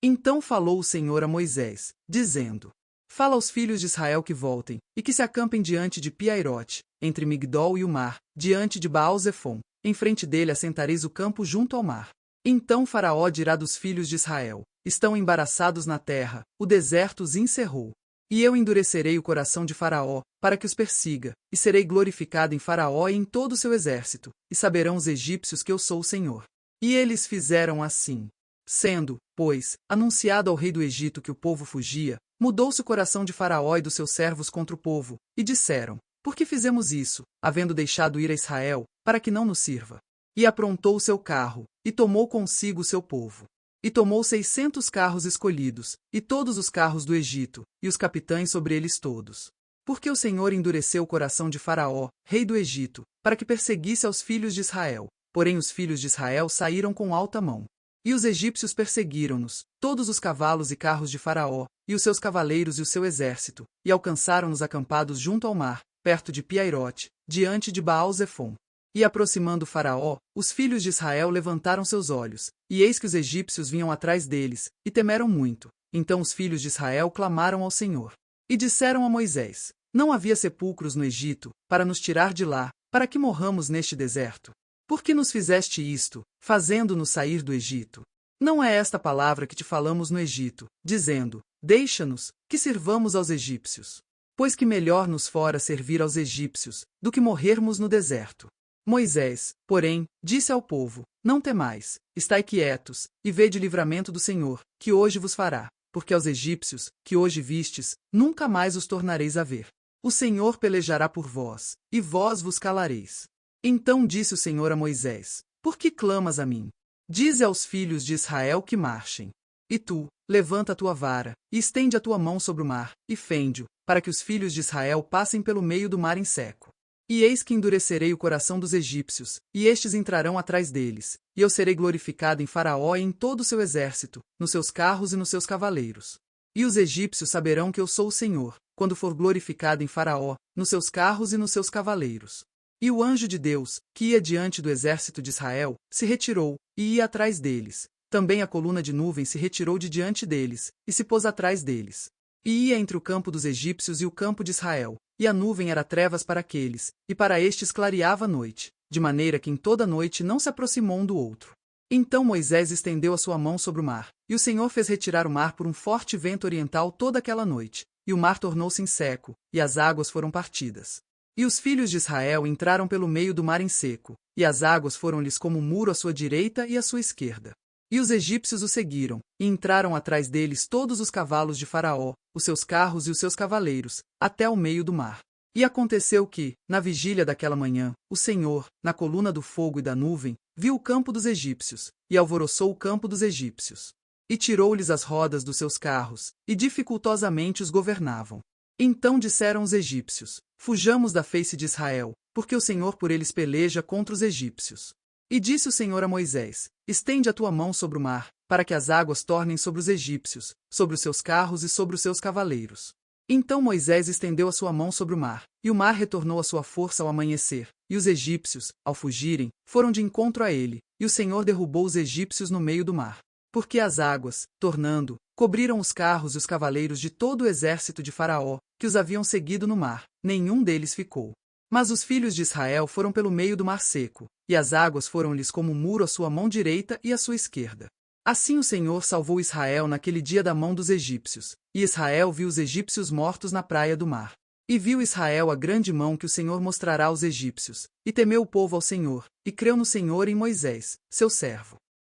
Então falou o Senhor a Moisés, dizendo: Fala aos filhos de Israel que voltem, e que se acampem diante de Pi-Hairote, entre Migdol e o mar, diante de Baal-Zefon. Em frente dele assentareis o campo junto ao mar. Então Faraó dirá dos filhos de Israel: Estão embaraçados na terra, o deserto os encerrou. E eu endurecerei o coração de Faraó, para que os persiga, e serei glorificado em Faraó e em todo o seu exército, e saberão os egípcios que eu sou o Senhor. E eles fizeram assim. Sendo, pois, anunciado ao rei do Egito que o povo fugia, mudou-se o coração de Faraó e dos seus servos contra o povo, e disseram: Por que fizemos isso, havendo deixado ir a Israel, para que não nos sirva? E aprontou o seu carro, e tomou consigo o seu povo. E tomou 600 carros escolhidos, e todos os carros do Egito, e os capitães sobre eles todos. Porque o Senhor endureceu o coração de Faraó, rei do Egito, para que perseguisse aos filhos de Israel. Porém os filhos de Israel saíram com alta mão. E os egípcios perseguiram-nos, todos os cavalos e carros de Faraó, e os seus cavaleiros e o seu exército, e alcançaram-nos acampados junto ao mar, perto de Pi-Hairote, diante de Baal-Zefon. E aproximando Faraó, os filhos de Israel levantaram seus olhos, e eis que os egípcios vinham atrás deles, e temeram muito. Então os filhos de Israel clamaram ao Senhor. E disseram a Moisés: Não havia sepulcros no Egito, para nos tirar de lá, para que morramos neste deserto? Por que nos fizeste isto, fazendo-nos sair do Egito? Não é esta palavra que te falamos no Egito, dizendo: Deixa-nos, que sirvamos aos egípcios. Pois que melhor nos fora servir aos egípcios, do que morrermos no deserto. Moisés, porém, disse ao povo: Não temais, estai quietos, e vede o livramento do Senhor, que hoje vos fará, porque aos egípcios, que hoje vistes, nunca mais os tornareis a ver. O Senhor pelejará por vós, e vós vos calareis. Então disse o Senhor a Moisés: Por que clamas a mim? Dize aos filhos de Israel que marchem. E tu, levanta a tua vara, e estende a tua mão sobre o mar, e fende-o, para que os filhos de Israel passem pelo meio do mar em seco. E eis que endurecerei o coração dos egípcios, e estes entrarão atrás deles, e eu serei glorificado em Faraó e em todo o seu exército, nos seus carros e nos seus cavaleiros. E os egípcios saberão que eu sou o Senhor, quando for glorificado em Faraó, nos seus carros e nos seus cavaleiros. E o anjo de Deus, que ia diante do exército de Israel, se retirou, e ia atrás deles. Também a coluna de nuvem se retirou de diante deles, e se pôs atrás deles. E ia entre o campo dos egípcios e o campo de Israel, e a nuvem era trevas para aqueles, e para estes clareava a noite, de maneira que em toda a noite não se aproximou um do outro. Então Moisés estendeu a sua mão sobre o mar, e o Senhor fez retirar o mar por um forte vento oriental toda aquela noite, e o mar tornou-se em seco, e as águas foram partidas. E os filhos de Israel entraram pelo meio do mar em seco, e as águas foram-lhes como um muro à sua direita e à sua esquerda. E os egípcios o seguiram, e entraram atrás deles todos os cavalos de Faraó, os seus carros e os seus cavaleiros, até ao meio do mar. E aconteceu que, na vigília daquela manhã, o Senhor, na coluna do fogo e da nuvem, viu o campo dos egípcios, e alvoroçou o campo dos egípcios. E tirou-lhes as rodas dos seus carros, e dificultosamente os governavam. Então disseram os egípcios: Fujamos da face de Israel, porque o Senhor por eles peleja contra os egípcios. E disse o Senhor a Moisés: Estende a tua mão sobre o mar, para que as águas tornem sobre os egípcios, sobre os seus carros e sobre os seus cavaleiros. Então Moisés estendeu a sua mão sobre o mar, e o mar retornou à sua força ao amanhecer, e os egípcios, ao fugirem, foram de encontro a ele, e o Senhor derrubou os egípcios no meio do mar. Porque as águas, tornando, cobriram os carros e os cavaleiros de todo o exército de Faraó, que os haviam seguido no mar, nenhum deles ficou. Mas os filhos de Israel foram pelo meio do mar seco, e as águas foram-lhes como um muro à sua mão direita e à sua esquerda. Assim o Senhor salvou Israel naquele dia da mão dos egípcios, e Israel viu os egípcios mortos na praia do mar. E viu Israel a grande mão que o Senhor mostrará aos egípcios, e temeu o povo ao Senhor, e creu no Senhor e em Moisés, seu servo.